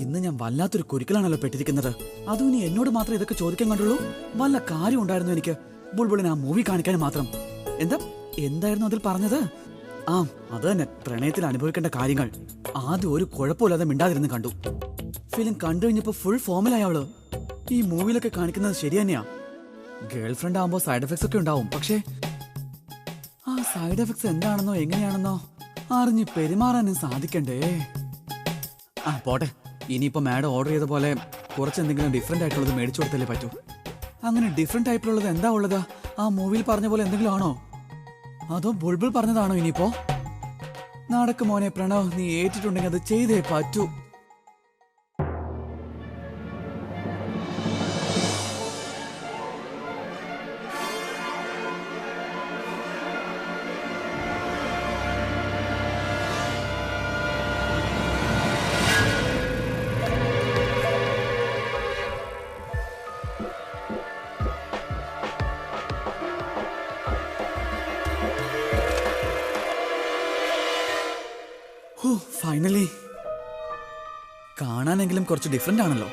ഇന്ന് ഞാൻ വല്ലാത്തൊരു കുരുക്കലാണല്ലോ പെട്ടിരിക്കുന്നത്. അതും ഇനി എന്നോട് മാത്രം ഇതൊക്കെ ചോദിക്കാൻ കണ്ടുള്ളൂ. വല്ല കാര്യം ഉണ്ടായിരുന്നു എനിക്ക് ബുൾബുളിന് ആ മൂവി കാണിക്കാൻ മാത്രം. എന്തായിരുന്നു അതിൽ പറഞ്ഞത്? ആ അത് തന്നെ, പ്രണയത്തിൽ അനുഭവിക്കേണ്ട കാര്യങ്ങൾ. ആദ്യം ഒരു കുഴപ്പമില്ലാതെ മിണ്ടാതിരുന്ന് കണ്ടു. ഫിലിം കണ്ടു കഴിഞ്ഞപ്പോ ഫുൾ ഫോമിലായ അവള്. ഈ മൂവിയിലൊക്കെ കാണിക്കുന്നത് ശരി തന്നെയാ. ഗേൾ ഫ്രണ്ട് ആവുമ്പോ സൈഡ് എഫക്ട്സ് ഒക്കെ ഉണ്ടാവും. പക്ഷേ ആ സൈഡ് എഫക്ട്സ് എന്താണെന്നോ എങ്ങനെയാണെന്നോ അറിഞ്ഞ് പെരുമാറാനും സാധിക്കണ്ടേ. ആ പോട്ടെ, ഇനിയിപ്പോ മാഡം ഓർഡർ ചെയ്ത പോലെ കുറച്ച് എന്തെങ്കിലും ഡിഫറെന്റ് ആയിട്ടുള്ളത് മേടിച്ചു കൊടുത്തല്ലേ പറ്റൂ. അങ്ങനെ ഡിഫറെന്റ് ടൈപ്പിലുള്ളത് എന്താ ഉള്ളത്? ആ മൂവിയിൽ പറഞ്ഞ പോലെ എന്തെങ്കിലും ആണോ? അതോ ബുൾബുൾ പറഞ്ഞതാണോ? ഇനിയിപ്പോ നടക്ക് മോനെ പ്രണവ്, നീ ഏറ്റിട്ടുണ്ടെങ്കിൽ അത് ചെയ്തേ പറ്റൂ. ഫൈനലി കാണാനെങ്കിലും കുറച്ച് ഡിഫറെന്റ് ആണല്ലോ.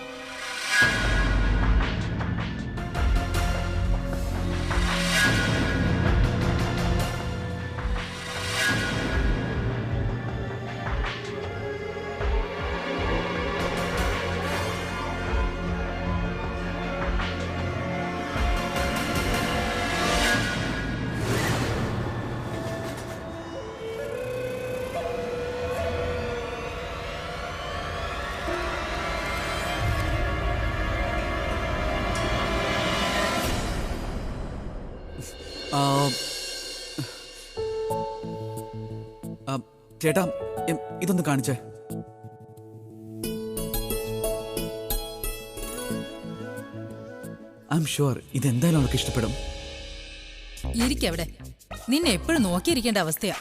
ചേട്ടാ, ഇതൊന്ന് കാണിച്ചേ. ഐ എം ഷുവർ ഇതെന്തായാലും അവൾക്ക് ഇഷ്ടപ്പെടും. ഇരിക്കവിടെ, നിന്നെ എപ്പോഴും നോക്കിയിരിക്കേണ്ട അവസ്ഥയാ.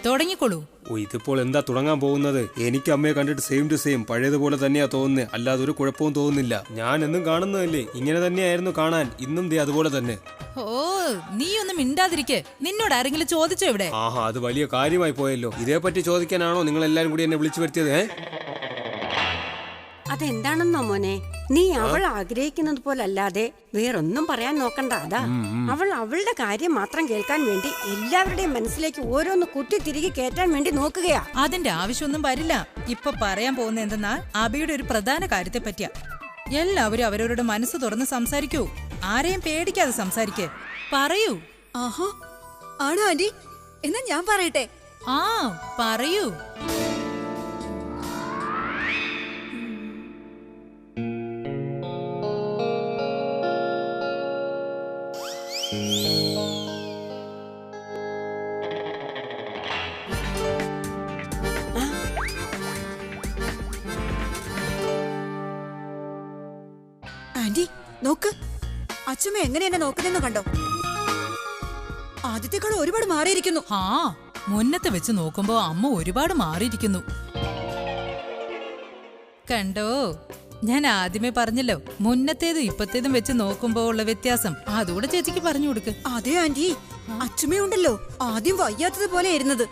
തുടങ്ങിക്കോളൂ. ഇതിപ്പോൾ എന്താ തുടങ്ങാൻ പോകുന്നത്? എനിക്ക് അമ്മയെ കണ്ടിട്ട് സെയിം ടു സെയിം പഴയതുപോലെ തന്നെയാ തോന്നുന്നത്. അല്ലാതെ ഒരു കുഴപ്പവും തോന്നുന്നില്ല. ഞാൻ എന്നും കാണുന്നതല്ലേ, ഇങ്ങനെ തന്നെയായിരുന്നു കാണാൻ. ഇന്നും ദേ അതുപോലെ തന്നെ. ഓ, നീ ഒന്നും മിണ്ടാതിരിക്കെ. നിന്നോട് ആരെങ്കിലും ചോദിച്ചോ ഇവിടെ? ആഹാ, അത് വലിയ കാര്യമായി പോയല്ലോ. ഇതേപ്പറ്റി ചോദിക്കാനാണോ നിങ്ങൾ എല്ലാരും കൂടി എന്നെ വിളിച്ചു വരുത്തിയത്? അതെന്താണെന്നോ മോനെ, നീ അവൾ ആഗ്രഹിക്കുന്നത് പോലല്ലാതെ വേറൊന്നും പറയാൻ നോക്കണ്ട. അതാ അവൾ അവളുടെ കാര്യം മാത്രം കേൾക്കാൻ വേണ്ടി എല്ലാവരുടെയും മനസ്സിലേക്ക് ഓരോന്ന് കുത്തി തിരികെ കേറ്റാൻ വേണ്ടി നോക്കുകയാ. അതിന്റെ ആവശ്യമൊന്നും വരില്ല. ഇപ്പൊ പറയാൻ പോകുന്ന എന്തെന്നാൽ അബിയുടെ ഒരു പ്രധാന കാര്യത്തെ പറ്റിയാ. എല്ലാവരും അവരവരുടെ മനസ്സ് തുറന്ന് സംസാരിക്കൂ. ആരെയും പേടിക്കാതെ സംസാരിക്കേ. പറയൂ. ആഹാ, ആണോ ആന്റി? എന്നാ ഞാൻ പറയട്ടെ. ആ പറയൂ. ആന്റി നോക്ക്, അച്ഛമ്മ എങ്ങനെ എന്നെ നോക്കുന്നെന്ന് കണ്ടോ? ആദ്യത്തെക്കാൾ ഒരുപാട് മാറിയിരിക്കുന്നു. ആ, മുന്നത്തെ വെച്ച് നോക്കുമ്പോ അമ്മ ഒരുപാട് മാറിയിരിക്കുന്നു. കണ്ടോ, ഞാൻ ആദ്യമേ പറഞ്ഞല്ലോ, മുന്നത്തേതും ഇപ്പത്തേതും വെച്ച് നോക്കുമ്പോ ഉള്ള വ്യത്യാസം. അതുകൂടെ ചേച്ചിക്ക് പറഞ്ഞു കൊടുക്ക്. അതെ ആന്റി, അച്ഛമ്മയുണ്ടല്ലോ ആദ്യം വയ്യാത്തതുപോലെ ആയിരുന്നത്.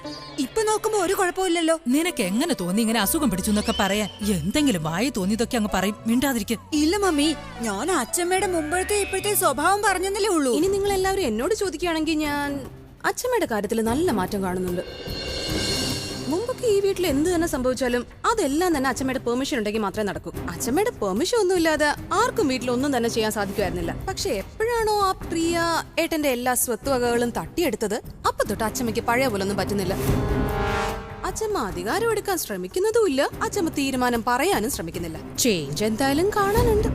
ഇപ്പൊ നോക്കുമ്പോ ഒരു കുഴപ്പമില്ലല്ലോ. നിനക്ക് എങ്ങനെ തോന്നി ഇങ്ങനെ അസുഖം പിടിച്ചു എന്നൊക്കെ പറയാൻ? എന്തെങ്കിലും വായി തോന്നിയതൊക്കെ അങ്ങ് പറയും. മിണ്ടാതിരിക്കെ. ഇല്ല മമ്മി, ഞാൻ അച്ഛമ്മയുടെ മുമ്പഴത്തെ ഇപ്പോഴത്തെ സ്വഭാവം പറഞ്ഞെന്നല്ലേ ഉള്ളൂ. ഇനി നിങ്ങൾ എല്ലാവരും എന്നോട് ചോദിക്കുകയാണെങ്കിൽ ഞാൻ അച്ഛമ്മയുടെ കാര്യത്തിൽ നല്ല മാറ്റം കാണുന്നുണ്ട്. മുമ്പൊക്കെ ഈ വീട്ടിൽ എന്ത് തന്നെ സംഭവിച്ചാലും അതെല്ലാം തന്നെ അച്ഛമ്മയുടെ പെർമിഷൻ ഉണ്ടെങ്കിൽ മാത്രമേ നടക്കൂ. അച്ഛമ്മയുടെ പെർമിഷൻ ഒന്നും ഇല്ലാതെ ആർക്കും വീട്ടിൽ ഒന്നും തന്നെ ചെയ്യാൻ സാധിക്കുമായിരുന്നില്ല. പക്ഷെ എപ്പോഴാണോ ആ പ്രിയ ഏട്ടന്റെ എല്ലാ സ്വത്തുവകകളും തട്ടിയെടുത്തത്, അപ്പൊ തൊട്ട് അച്ഛമ്മയ്ക്ക് പഴയ പോലെ ഒന്നും പറ്റുന്നില്ല. അച്ഛമ്മ അധികാരം എടുക്കാൻ ശ്രമിക്കുന്നതുമില്ല, അച്ഛമ്മ തീരുമാനം പറയാനും ശ്രമിക്കുന്നില്ല. ചേഞ്ച് എന്തായാലും കാണാനുണ്ട്.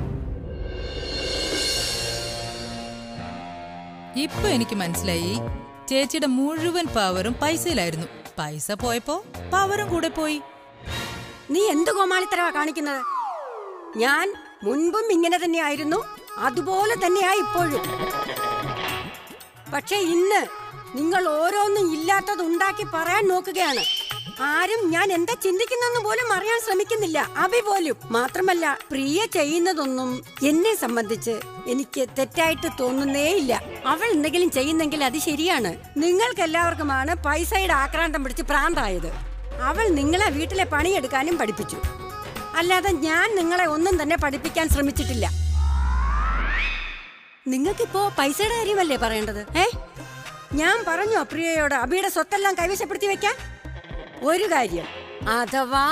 ഇപ്പൊ എനിക്ക് മനസ്സിലായി, ചേച്ചിയുടെ മുഴുവൻ പവറും പൈസയിലായിരുന്നു. പൈസ പോയപ്പോ പവറും കൂടെ പോയി. നീ എന്ത് കോമാളിത്തരവാ കാണിക്കുന്നത്? ഞാൻ മുൻപും ഇങ്ങനെ തന്നെയായിരുന്നു, അതുപോലെ തന്നെയാ ഇപ്പോഴും. പക്ഷെ ഇന്ന് നിങ്ങൾ ഓരോന്നും ഇല്ലാത്തത് ഉണ്ടാക്കി പറയാൻ നോക്കുകയാണ്. ആരും ഞാൻ എന്താ ചിന്തിക്കുന്നെന്ന് പോലും അറിയാൻ ശ്രമിക്കുന്നില്ല, അഭി പോലും. മാത്രമല്ല, പ്രിയ ചെയ്യുന്നതൊന്നും എന്നെ സംബന്ധിച്ച് എനിക്ക് തെറ്റായിട്ട് തോന്നുന്നേയില്ല. അവൾ എന്തെങ്കിലും ചെയ്യുന്നെങ്കിൽ അത് ശരിയാണ്. നിങ്ങൾക്ക് എല്ലാവർക്കുമാണ് പൈസയുടെ ആക്രാന്തം പിടിച്ച് പ്രാന്തായത്. അവൾ നിങ്ങളെ വീട്ടിലെ പണിയെടുക്കാനും പഠിപ്പിച്ചു, അല്ലാതെ ഞാൻ നിങ്ങളെ ഒന്നും തന്നെ പഠിപ്പിക്കാൻ ശ്രമിച്ചിട്ടില്ല. നിങ്ങൾക്കിപ്പോ പൈസയുടെ കാര്യമല്ലേ പറയേണ്ടത്? ഞാൻ പറഞ്ഞോ പ്രിയയോട് അഭിയുടെ സ്വത്തെല്ലാം കൈവശപ്പെടുത്തി വെക്കാൻ? ഒരു കാര്യം, അഥവാ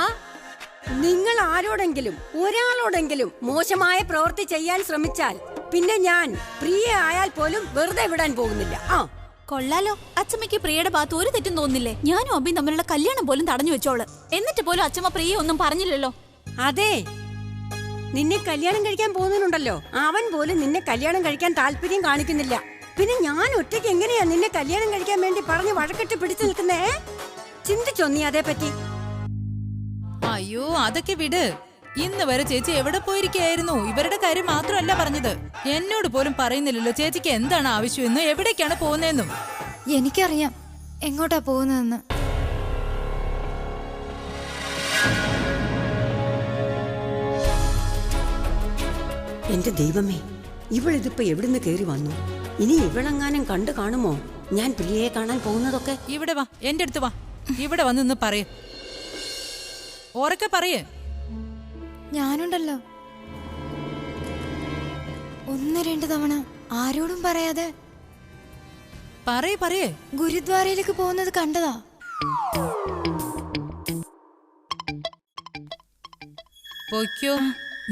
നിങ്ങൾ ആരോടെങ്കിലും ഒരാളോടെങ്കിലും മോശമായ പ്രവൃത്തി ചെയ്യാൻ ശ്രമിച്ചാൽ പിന്നെ ഞാൻ പ്രിയ ആയാൽ പോലും വെറുതെ വിടാൻ പോകുന്നില്ല. കൊള്ളാലോ, അച്ഛമ്മയ്ക്ക് പ്രിയയുടെ ഭാഗത്ത് ഒരു തെറ്റും തോന്നില്ലേ? ഞാനും അബിയും തമ്മിലുള്ള കല്യാണം പോലും തടഞ്ഞു വെച്ചോള്. എന്നിട്ട് പോലും അച്ഛമ്മ പ്രിയ ഒന്നും പറഞ്ഞില്ലല്ലോ. അതെ, നിന്നെ കല്യാണം കഴിക്കാൻ പോകുന്നുണ്ടല്ലോ, അവൻ പോലും നിന്നെ കല്യാണം കഴിക്കാൻ താല്പര്യം കാണിക്കുന്നില്ല. പിന്നെ ഞാൻ ഒറ്റയ്ക്ക് എങ്ങനെയാ നിന്നെ കല്യാണം കഴിക്കാൻ വേണ്ടി പറഞ്ഞ് വഴക്കിട്ട് പിടിച്ചു നിൽക്കുന്നേ? ചിന്തിച്ചോ നീ അതേപറ്റി? അയ്യോ, അതൊക്കെ വിട്. ഇന്ന് വരെ ചേച്ചി എവിടെ പോയിരിക്കായിരുന്നു? ഇവരുടെ കാര്യം മാത്രമല്ല പറഞ്ഞത്, എന്നോട് പോലും പറയുന്നില്ലല്ലോ ചേച്ചിക്ക് എന്താണ് ആവശ്യമെന്നും എവിടേക്കാണ് പോകുന്നതെന്നും. എനിക്കറിയാം എങ്ങോട്ടാ പോകുന്നതെന്ന്. എന്റെ ദൈവമേ, ഇവളിതിപ്പോ എവിടുന്ന് കേറി വന്നു? ഇനി ഇവളെങ്ങാനും കണ്ടു കാണുമോ ഞാൻ പ്രിയയെ കാണാൻ പോകുന്നതൊക്കെ? ഇവിടെ വാ, എന്റെ അടുത്ത് വാ. ഇവിടെ വന്ന് നിന്ന് പറയേ, ഓരൊക്കെ പറയേ. ഞാനുണ്ടല്ലോ 1-2 തവണ ആരോടും പറയാതെ പറയേ ഗുരുദ്വാരയിലേക്ക് പോകുന്നത് കണ്ടതാ. പൊയ്ക്കോ,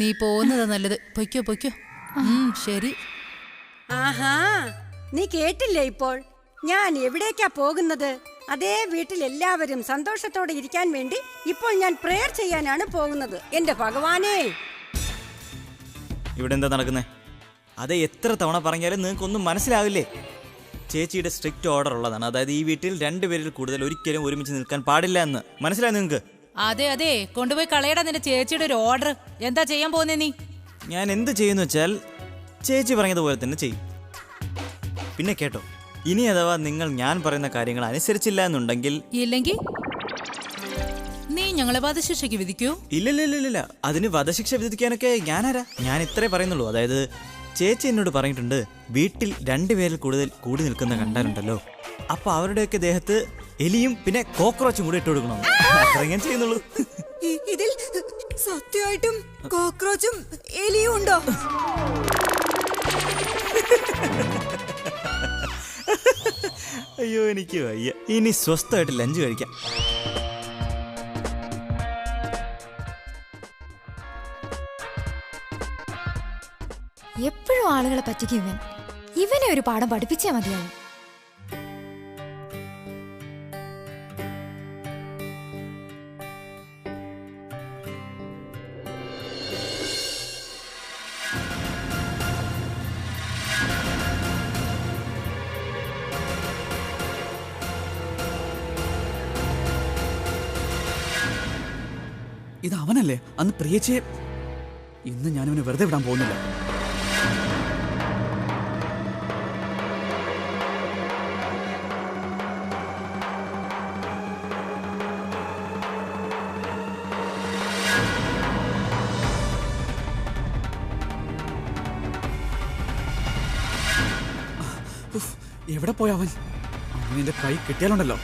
നീ പോകുന്നതാ നല്ലത്. പൊയ്ക്കോ. ശരി. ആഹാ, നീ കേട്ടില്ലേ ഇപ്പോൾ ഞാൻ എവിടേക്കാ പോകുന്നത്? അതേ വീട്ടിൽ എല്ലാവരും സന്തോഷത്തോടെ ഇരിക്കാൻ വേണ്ടി ഇപ്പോൾ ഞാൻ പ്രേയർ ചെയ്യാനാണ് പോകുന്നത്. എന്റെ ഭഗവാനേ, ഇവിടെ എന്താ നടക്കുന്നേ? അത് എത്ര തവണ പറഞ്ഞാലും നിങ്ങൾക്കൊന്നും മനസ്സിലാവില്ലേ? ചേച്ചിയുടെ സ്ട്രിക്റ്റ് ഓർഡർ ഉള്ളതാണ്. അതായത് ഈ വീട്ടിൽ 2 പേരിൽ കൂടുതൽ ഒരിക്കലും ഒരുമിച്ച് നിൽക്കാൻ പാടില്ല എന്ന്. മനസ്സിലായി നിങ്ങൾക്ക്? അതെ, കൊണ്ടുപോയി കളയടാ നിന്റെ ചേച്ചിയുടെ ഒരു ഓർഡർ. എന്താ ചെയ്യാൻ പോകുന്നേ നീ? ഞാൻ എന്ത് ചെയ്യുന്നു വെച്ചാൽ ചേച്ചി പറഞ്ഞതുപോലെ തന്നെ ചെയ്യും. പിന്നെ കേട്ടോ, ഇനി അഥവാ നിങ്ങൾ ഞാൻ പറയുന്ന കാര്യങ്ങൾ അനുസരിച്ചില്ല എന്നുണ്ടെങ്കിൽ ഇല്ലെങ്കിൽ നീ ഞങ്ങളെ വധശിക്ഷയ്ക്ക് വിധിക്കൂ? ഇല്ല, അതിന് വധശിക്ഷ വിധിക്കാനൊക്കെ ഞാനാരാ? ഞാൻ ഇത്രേ പറയുന്നുള്ളൂ. അതായത് ചേച്ചി എന്നോട് പറഞ്ഞിട്ടുണ്ട്, വീട്ടിൽ 2 പേരിൽ കൂടുതൽ കൂടി നിൽക്കുന്ന കണ്ടാലുണ്ടല്ലോ, അപ്പൊ അവരുടെയൊക്കെ ദേഹത്ത് എലിയും പിന്നെ കോക്രോച്ചും കൂടെ ഇട്ട് കൊടുക്കണം. അത്ര ഞാൻ ചെയ്യുന്നുള്ളൂ. ഇതിൽ സത്യമായിട്ടും കോക്രോച്ചും എലിയും ഉണ്ടോ? അയ്യോ, എനിക്ക് വയ്യ. ഇനി സ്വസ്ഥമായിട്ട് ലഞ്ച് കഴിക്കാം. എപ്പോഴും ആളുകളെ പറ്റിക്കും ഇവനെ ഒരു പാഠം പഠിപ്പിച്ചാ മതിയാവും. ഇത് അവനല്ലേ അന്ന് പ്രിയച്ചയെ? ഇന്ന് ഞാനിവനെ വെറുതെ വിടാൻ പോകുന്നില്ല. എവിടെ പോയ അവൻ? അവനെന്റെ കൈ കിട്ടിയാലുണ്ടല്ലോ.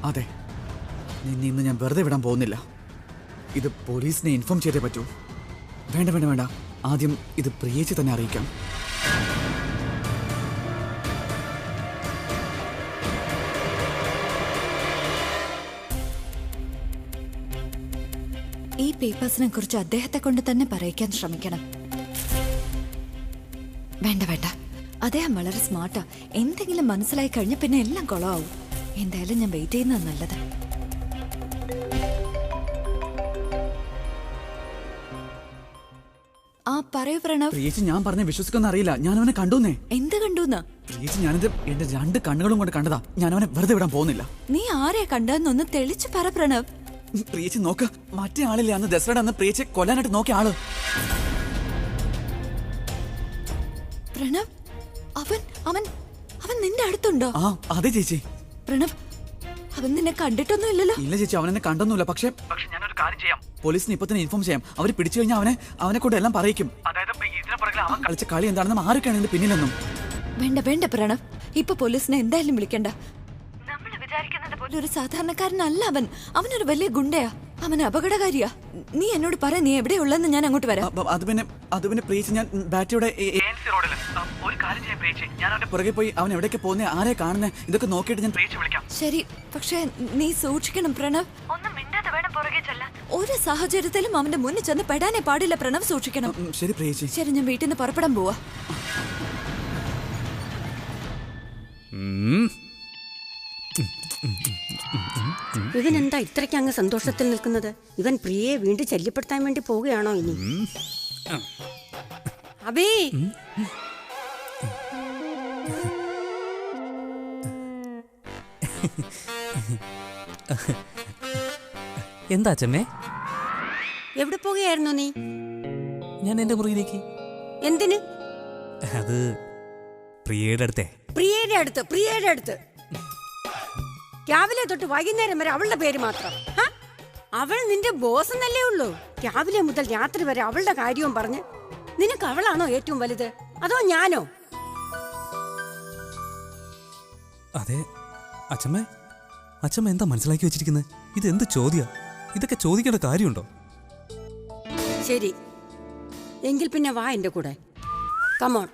അതെ, നിന്നെ ഇന്ന് ഞാൻ വെറുതെ വിടാൻ പോകുന്നില്ല. ഇത് പോലീസിനെ ഇൻഫോം ചെയ്തേ പറ്റൂ. വേണ്ട, ആദ്യം ഇത് പ്രിയേച്ചി തന്നെ അറിയിക്കാം. ഈ പേപ്പേഴ്സിനെ കുറിച്ച് അദ്ദേഹത്തെ കൊണ്ട് തന്നെ പറയിക്കാൻ ശ്രമിക്കണം. വേണ്ട വേണ്ട, അദ്ദേഹം വളരെ സ്മാർട്ടാ. എന്തെങ്കിലും മനസ്സിലായി കഴിഞ്ഞ പിന്നെ എല്ലാം കുളമാവും. എന്തായാലും ഞാൻ വെയിറ്റ് ചെയ്യുന്നത് നല്ലത്. ആ പറയൂ പ്രണവ്. പ്രിയേച്ചി, ഞാൻ പറഞ്ഞ വിശ്വസിക്കുന്ന അറിയില്ല. ഞാൻ അവനെ കണ്ടുന്നേ. എന്ത് കണ്ടുന്നാ? പ്രിയേച്ചി, ഞാനിത് എന്റെ 2 കണ്ണുകളും കൊണ്ട് കണ്ടതാ. ഞാൻ അവനെ വെറുതെ വിടാൻ പോകുന്നില്ല. നീ ആരെയാ കണ്ടെന്നൊന്ന് തെളിച്ചു പറ പ്രണവ്. പ്രിയേച്ചി നോക്ക്, മറ്റേ ആളില്ലേ അന്ന് ദസറയുടെ അന്ന് പ്രിയേച്ചി കൊല്ലാനായിട്ട് നോക്കിയ ആള്. പ്രണവ്, അവൻ അവൻ അവൻ നിന്റെ അടുത്തുണ്ടോ? ആ അതെ ചേച്ചി. പ്രണവ്, അവൻ നിന്നെ കണ്ടിട്ടൊന്നും ഇല്ലല്ലോ. ഇല്ല ചേച്ചി, അവൻ എന്നെ കണ്ടൊന്നുമില്ല. പക്ഷെ ഞാനൊരു കാര്യം ചെയ്യാം. പോലീസിന് ഇപ്പൊ തന്നെ ഇൻഫോം ചെയ്യാം. അവർ പിടിച്ചു കഴിഞ്ഞാൽ അവനെ കൊണ്ട് എല്ലാം പറയിക്കും. അതായത് അവൻ കളിച്ച കളി എന്താണെന്നും ആരൊക്കെയാണ് ഇതിന്റെ പിന്നിലെന്നും. വേണ്ട വേണ്ട പ്രണവ്, ഇപ്പൊ പോലീസിനെ എന്തായാലും വിളിക്കണ്ട. നമ്മൾ വിചാരിക്കുന്നത് പോലെ ഒരു സാധാരണക്കാരനല്ല അവൻ. അവനൊരു വലിയ ഗുണ്ടയാ. അവൻ അപകടകാരിയാ. നീ എന്നോട് പറ, നീ എവിടെയുള്ളെന്ന് ഞാൻ അങ്ങോട്ട് വരാം. അത് പിന്നെ പ്രിയേച്ചി, ഞാൻ ബാറ്റയുടെ പുറകെ പോയി അവൻ എവിടേക്ക് പോകുന്നേ, ആരെ കാണുന്നേ, ഇതൊക്കെ നോക്കിയിട്ട് ഞാൻ പ്രിയേച്ചി വിളിക്കാം. ശരി, പക്ഷെ നീ സൂക്ഷിക്കണം പ്രണവ്. ഒന്നും മിണ്ടാതെ വേണം പുറകെ ചെല്ലാൻ. ഒരു സാഹചര്യത്തിലും അവന്റെ മുന്നിൽ ചെന്ന് പെടാനേ പാടില്ല പ്രണവ്. സൂക്ഷിക്കണം. ശരി പ്രിയേച്ചി. ശരി, ഞാൻ വീട്ടിൽ നിന്ന് പുറപ്പെടാൻ പോവാ. ഇവനെന്താ ഇത്രയ്ക്ക് അങ്ങ് സന്തോഷത്തിൽ നിൽക്കുന്നത്? ഇവൻ പ്രിയയെ വീണ്ടും ശല്യപ്പെടുത്താൻ വേണ്ടി പോവുകയാണോ ഇനി? അബി, എന്താ അച്ഛമ്മേ? എവിടെ പോവുകയായിരുന്നു നീ? ഞാൻ എന്റെ മുറിയിലേക്ക്. എന്തിന്? അത് പ്രിയയുടെ അടുത്തേ. പ്രിയയുടെ അടുത്ത് രാവിലെ തൊട്ട് വൈകുന്നേരം വരെ അവളുടെ പേര് മാത്രം. അവൾ നിന്റെ ബോസ് എന്നല്ലേ ഉള്ളൂ. രാവിലെ മുതൽ രാത്രി വരെ അവളുടെ കാര്യവും പറഞ്ഞ് നിനക്ക് അവളാണോ ഏറ്റവും വലുത്, അതോ ഞാനോ? അതെ അച്ഛമ്മേ, അച്ഛമ്മ എന്താ മനസ്സിലാക്കി വെച്ചിരിക്കുന്നത്? ഇത് എന്ത് ചോദ്യാ? ഇതൊക്കെ ചോദിക്കേണ്ട കാര്യമുണ്ടോ? ശരി, എങ്കിൽ പിന്നെ വാ എന്റെ കൂടെ. കമോൺ.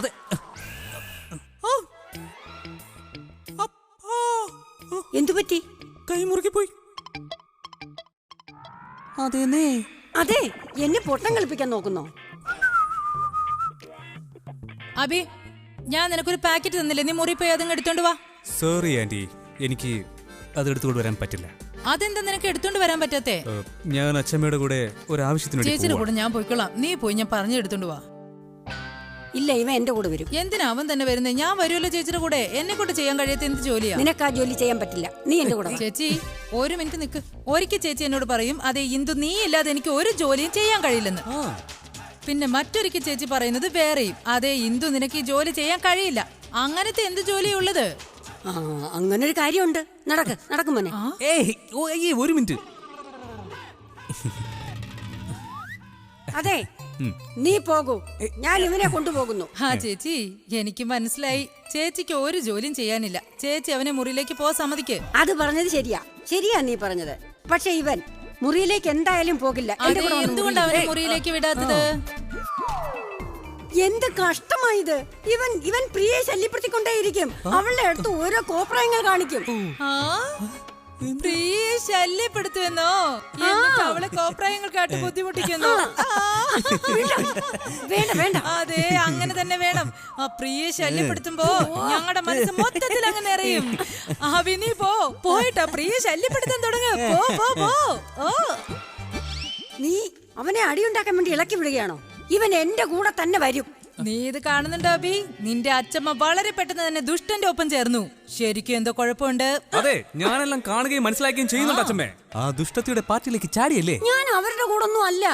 അതെ, എന്തു പറ്റി? കൈമുറുക്കി പോയി. അതെ, എന്നെ പൊട്ടം കളിപ്പിക്കാൻ നോക്കുന്നോ? അബി, ഞാൻ നിനക്കൊരു പാക്കറ്റ് തന്നില്ലേ, നീ മുറി പോയി അതും എടുത്തോണ്ട് വാ. സോറി ആന്റി, എനിക്ക് അത് എടുത്തുകൊണ്ട് വരാൻ പറ്റില്ല. അതെന്താ നിനക്ക് എടുത്തോണ്ട് വരാൻ പറ്റാത്തേ? ഞാൻ അച്ഛമ്മയുടെ കൂടെ ഒരു ആവശ്യത്തിന് ചേച്ചിയുടെ കൂടെ ഞാൻ പോയിക്കോളാം. നീ പോയി, ഞാൻ പറഞ്ഞു എടുത്തോണ്ട് വാ. ഇല്ല, ഇവൻ എന്റെ കൂടെ വരും. എന്തിനാ അവൻ തന്നെ വരുന്നേ? ഞാൻ വരുമല്ലോ ചേച്ചിയുടെ കൂടെ. എന്നെ കൊണ്ട് ചെയ്യാൻ കഴിയാത്ത എന്ത് ജോലിയാ? നിനക്ക് ആ ജോലി ചെയ്യാൻ പറ്റില്ല. നീ എന്റെ കൂടെ. ചേച്ചി, ഒരു മിനിറ്റ് നിക്ക്. ഒരിക്കൽ ചേച്ചി എന്നോട് പറയും, അതെ ഇന്ദു, നീ ഇല്ലാതെ എനിക്ക് ഒരു ജോലിയും ചെയ്യാൻ കഴിയില്ലെന്ന്. പിന്നെ മറ്റൊരിക്കൽ ചേച്ചി പറയുന്നത് വേറെയും, അതെ ഇന്ദു, നിനക്ക് ഈ ജോലി ചെയ്യാൻ കഴിയില്ല. അങ്ങനത്തെ എന്ത് ജോലിയുള്ളത്? അങ്ങനെ ഒരു കാര്യമുണ്ട്. നടക്കും മോനെ. ഒരു മിനിറ്റ്. അതെ, നീ പോകൂ, ഞാൻ ഇവനെ കൊണ്ടുപോകുന്നു. ചേച്ചി, എനിക്ക് മനസ്സിലായി. ചേച്ചിക്ക് ഒരു ജോലിയും ചെയ്യാനില്ല. ചേച്ചി അവനെ മുറിയിലേക്ക് പോകാൻ സമ്മതിക്ക്. അത് പറഞ്ഞത് ശരിയാ നീ പറഞ്ഞത്. പക്ഷെ ഇവൻ മുറിയിലേക്ക് എന്തായാലും പോകില്ല. എന്തുകൊണ്ട് അവനെ മുറിയിലേക്ക് വിടാത്തത്? എന്ത് കഷ്ടമായത്! ഇവൻ പ്രിയയെ ശല്യപ്പെടുത്തിക്കൊണ്ടേയിരിക്കും. അവളുടെ അടുത്ത് ഓരോ കോപ്രായങ്ങൾ കാണിക്കും. പ്രിയയെ ശല്യപ്പെടുത്തുവെന്നോ? എന്നിട്ട് അവളെ കോപ്രായങ്ങൾ കാട്ടി ബുദ്ധിമുട്ടിക്കുന്നു. വേണ്ട. അതെ, അങ്ങനെ തന്നെ വേണം. ആ പ്രിയയെ ശല്യപ്പെടുത്തുമ്പോ ഞങ്ങളുടെ മനസ്സ് മൊത്തത്തിൽ അങ്ങ് നിറയും. നീ പോയിട്ടാ പ്രിയയെ ശല്യപ്പെടുത്താൻ തുടങ്ങും. നീ അവനെ അടിയുണ്ടാക്കാൻ വേണ്ടി ഇളക്കി വിടുകയാണോ? ഇവൻ എന്റെ കൂടെ തന്നെ വരും. നീ ഇത് കാണുന്നുണ്ടോ അബി? നിന്റെ അച്ഛമ്മ വളരെ പെട്ടെന്ന് തന്നെ ദുഷ്ടന്റെ ഒപ്പം ചേർന്നു. ശരിക്കും എന്തോ കുഴപ്പമുണ്ട്. അതെ, ഞാനെല്ലാം കാണുകയും മനസ്സിലാക്കുകയും ചെയ്യുന്നുണ്ട് അച്ഛമ്മേ. ആ ദുഷ്ടത്തിയുടെ പാർട്ടിയിലേക്ക് ചാടിയല്ലേ? ഞാൻ അവരുടെ കൂടെ ഒന്നും അല്ല.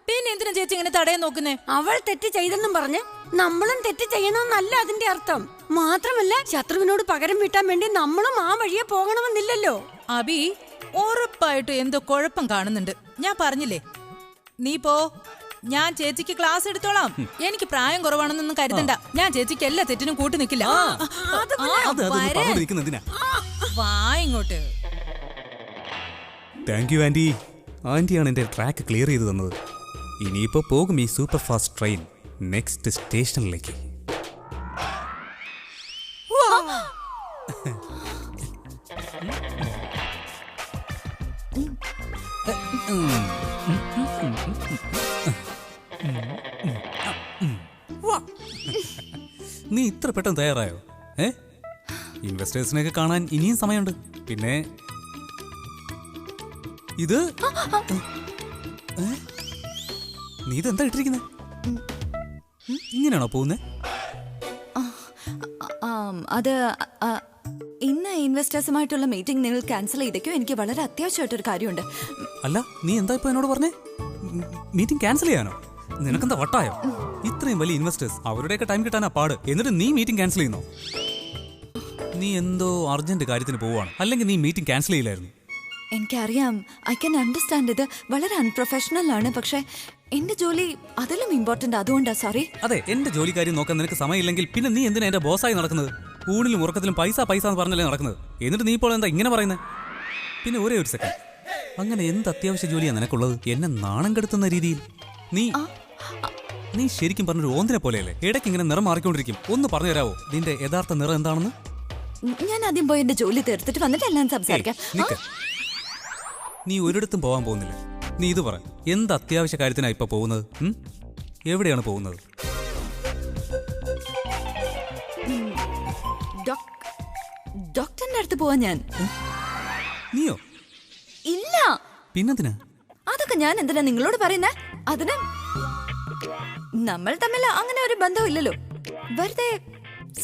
പിന്നെ എന്തിനാ ചേച്ചി ഇങ്ങനെ തടയാൻ നോക്കുന്നേ? അവൾ തെറ്റ് ചെയ്തെന്നും പറഞ്ഞ് നമ്മളും തെറ്റ് ചെയ്യണമെന്നല്ല അതിന്റെ അർത്ഥം. മാത്രമല്ല, ശത്രുവിനോട് പകരം വീട്ടാൻ വേണ്ടി നമ്മളും ആ വഴിയെ പോകണമെന്നില്ലല്ലോ. അബി, ഉറപ്പായിട്ട് എന്തോ കുഴപ്പം കാണുന്നുണ്ട്. ഞാൻ പറഞ്ഞില്ലേ, നീ പോ. ഞാൻ ചേച്ചിക്ക് ക്ലാസ് എടുത്തോളാം. എനിക്ക് പ്രായം കുറവാണെന്നൊന്നും കരുതണ്ട. ഞാൻ ചേച്ചിക്ക് എല്ലാ തെറ്റിനും കൂട്ടി നിൽക്കില്ല. വാ ഇങ്ങോട്ട്. Thank you aunty. ആന്റിയാണ് എന്റെ ട്രാക്ക് ക്ലിയർ ചെയ്തു തന്നത്. ഇനിയിപ്പോ പോകും ഈ സൂപ്പർ ഫാസ്റ്റ് ട്രെയിൻ നെക്സ്റ്റ് സ്റ്റേഷനിലേക്ക്. നീ ഇത്ര പെട്ടെന്ന് തയ്യാറായോ? ഇൻവെസ്റ്റേഴ്സിനെയൊക്കെ കാണാൻ ഇനിയും സമയമുണ്ട്. പിന്നെ ഇത് നീ ഇതെന്താ ഇട്ടിരിക്കുന്നത്? ഇങ്ങനെയാണോ പോകുന്നത്? അത് ഇന്ന് ഇൻവെസ്റ്റേഴ്സുമായിട്ടുള്ള മീറ്റിംഗ് നിങ്ങൾ ക്യാൻസൽ ചെയ്തേക്കോ. എനിക്ക് വളരെ അത്യാവശ്യമായിട്ടൊരു കാര്യമുണ്ട്. അല്ല, നീ എന്താ ഇപ്പൊ എന്നോട് പറഞ്ഞേ? മീറ്റിംഗ് ക്യാൻസൽ ചെയ്യാനോ? നിനക്കെന്താ വട്ടായോ? ഇത്രയും വലിയ ഇൻവെസ്റ്റേഴ്സ്, അവരുടെയൊക്കെ ടൈം കിട്ടാനാ പാട്. എന്നിട്ട് നീ മീറ്റിംഗ് ക്യാൻസൽ ചെയ്യുന്നോ? നീ എന്തോ അർജന്റ് കാര്യത്തിന് പോവാണ്, അല്ലെങ്കിൽ നീ മീറ്റിംഗ് ക്യാൻസൽ ചെയ്യില്ലായിരുന്നു. എനിക്കറിയാം, ഐ ക്യാൻ അണ്ടർസ്റ്റാൻഡ്. ഇത് വളരെ അൺപ്രൊഫഷണൽ ആണ്. പക്ഷെ എന്റെ ജോലി അതിലും ഇമ്പോർട്ടന്റ്. അതുകൊണ്ടാ സോറി. അതെ, എന്റെ ജോലിക്കാരി നോക്കാൻ നിനക്ക് സമയമില്ലെങ്കിൽ പിന്നെ നീ എന്തിനാ എന്റെ ബോസായി നടക്കുന്നത്? ഊണിലും ഉറക്കത്തിലും പൈസ പൈസ എന്ന് പറഞ്ഞല്ലേ നടക്കുന്നത്. എന്നിട്ട് നീ ഇപ്പോൾ എന്താ ഇങ്ങനെ പറയുന്നത്? പിന്നെ ഒരേ ഒരു സെക്കൻഡ്, അങ്ങനെ എന്ത് അത്യാവശ്യ ജോലിയാണ് നിനക്കുള്ളത്? എന്നെ നാണം കെടുത്തുന്ന രീതിയിൽ നീ ശരിക്കും പറഞ്ഞൊരു ഓന്തിനെ പോലെയല്ലേ? ഇടയ്ക്ക് ഇങ്ങനെ നിറം മാറിക്കൊണ്ടിരിക്കും. ഒന്ന് പറഞ്ഞു തരാവോ നിന്റെ യഥാർത്ഥ നിറം എന്താണെന്ന്? ഞാൻ ആദ്യം പോയി എന്റെ ജോലി തീർത്തിട്ട് വന്നിട്ട് എല്ലാം സംസാരിക്കാം. നീ ഒരിടത്തും പോകാൻ പോകുന്നില്ല. നീ ഇത് പറ, എന്ത് അത്യാവശ്യ കാര്യത്തിനാ ഇപ്പൊ പോകുന്നത്? എവിടെയാണ് പോകുന്നത്? ഡോക്ടറിന്റെ അടുത്ത് പോവാ ഞാൻ. നീയോ? ഇല്ല. പിന്നെന്തിനാ? അതൊക്കെ ഞാൻ എന്തിനാ നിങ്ങളോട് പറയുന്നേ? അതിന് നമ്മൾ തമ്മിൽ അങ്ങനെ ഒരു ബന്ധമില്ലല്ലോ. വെറുതെ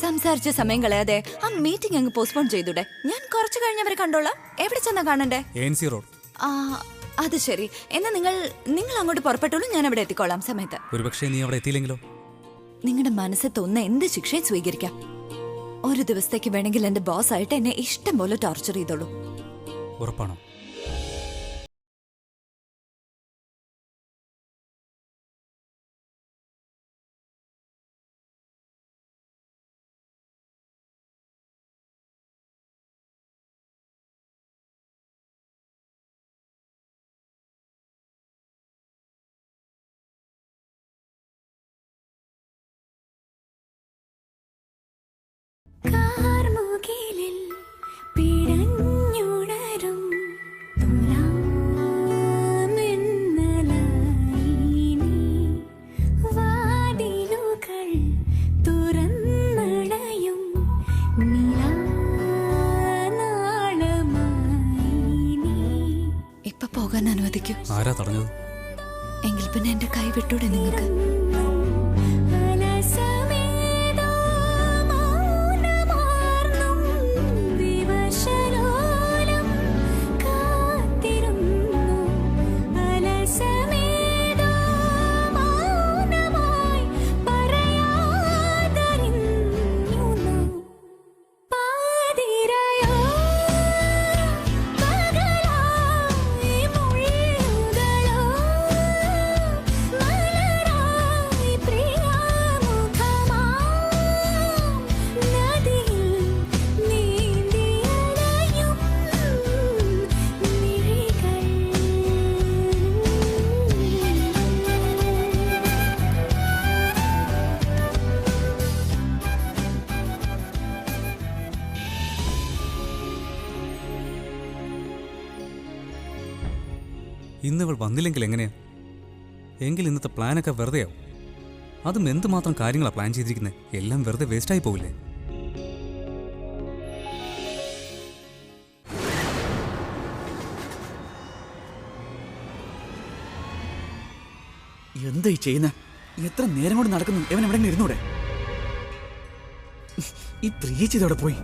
സംസാരിച്ച സമയം കളയാതെ ആ മീറ്റിംഗ് അങ്ങ് പോസ്റ്റ്പോൺ ചെയ്തൂടെ? ഞാൻ കുറച്ചു കഴിഞ്ഞവരെ കണ്ടോളാം. എവിടെ ചെന്നാ കാണണ്ടേ? ANC road. അത് ശരി. എന്നാ നിങ്ങൾ അങ്ങോട്ട് പുറപ്പെട്ടോളൂ, ഞാൻ അവിടെ എത്തിക്കോളാം സമയത്ത്. ഒരുപക്ഷെ നീ അവിടെ എത്തിയില്ലെങ്കിലോ? നിങ്ങളുടെ മനസ്സിൽ തോന്നുന്ന എന്ത് ശിക്ഷയും സ്വീകരിക്കാം. ഒരു ദിവസത്തേക്ക് വേണമെങ്കിൽ എന്റെ ബോസ് ആയിട്ട് എന്നെ ഇഷ്ടം പോലെ ടോർച്ചർ ചെയ്തോളൂ. ഉറപ്പാണോ? ഇപ്പൊ പോകാൻ അനുവദിക്കൂ. ആരാ തടഞ്ഞത്? എങ്കിൽ പിന്നെ എന്റെ കൈ വിട്ടൂടെ നിങ്ങൾക്ക്? ഇന്നിവൾ വന്നില്ലെങ്കിൽ എങ്ങനെയാ? എങ്കിൽ ഇന്നത്തെ പ്ലാനൊക്കെ വെറുതെയാവും. അതും എന്തുമാത്രം കാര്യങ്ങളാണ് പ്ലാൻ ചെയ്തിരിക്കുന്നത്? എല്ലാം വെറുതെ വേസ്റ്റായി പോവില്ലേ? എന്താ ഈ ചെയ്യുന്ന? എത്ര നേരം കൊണ്ട് നടക്കുന്നു? എവൻ എവിടെ ഇരുന്നൂടെ? ഈ പ്രിയേച്ചി ഇതോടെ പോയി.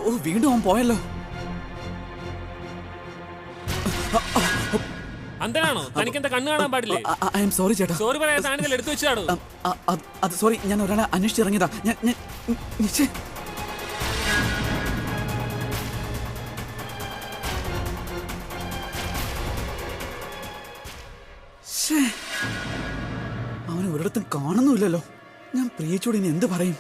ഓ, വീണ്ടും അവൻ പോയല്ലോ. അന്തനാണോ? തനിക്കെന്താ കണ്ണ് കാണാൻ പാടില്ലേ? ഐ ആം സോറി ചേട്ടാ. സോറി പറയാൻ താണിതിൽ എടുത്തു വെച്ചാണോ? അത് സോറി, ഞാൻ ഒരാളെ അന്വേഷിച്ചിറങ്ങിയതാ. അവനെ ഒരിടത്തും കാണുന്നുമില്ലല്ലോ. ഞാൻ പ്രിയച്ചോട് ഇനി എന്ത് പറയും?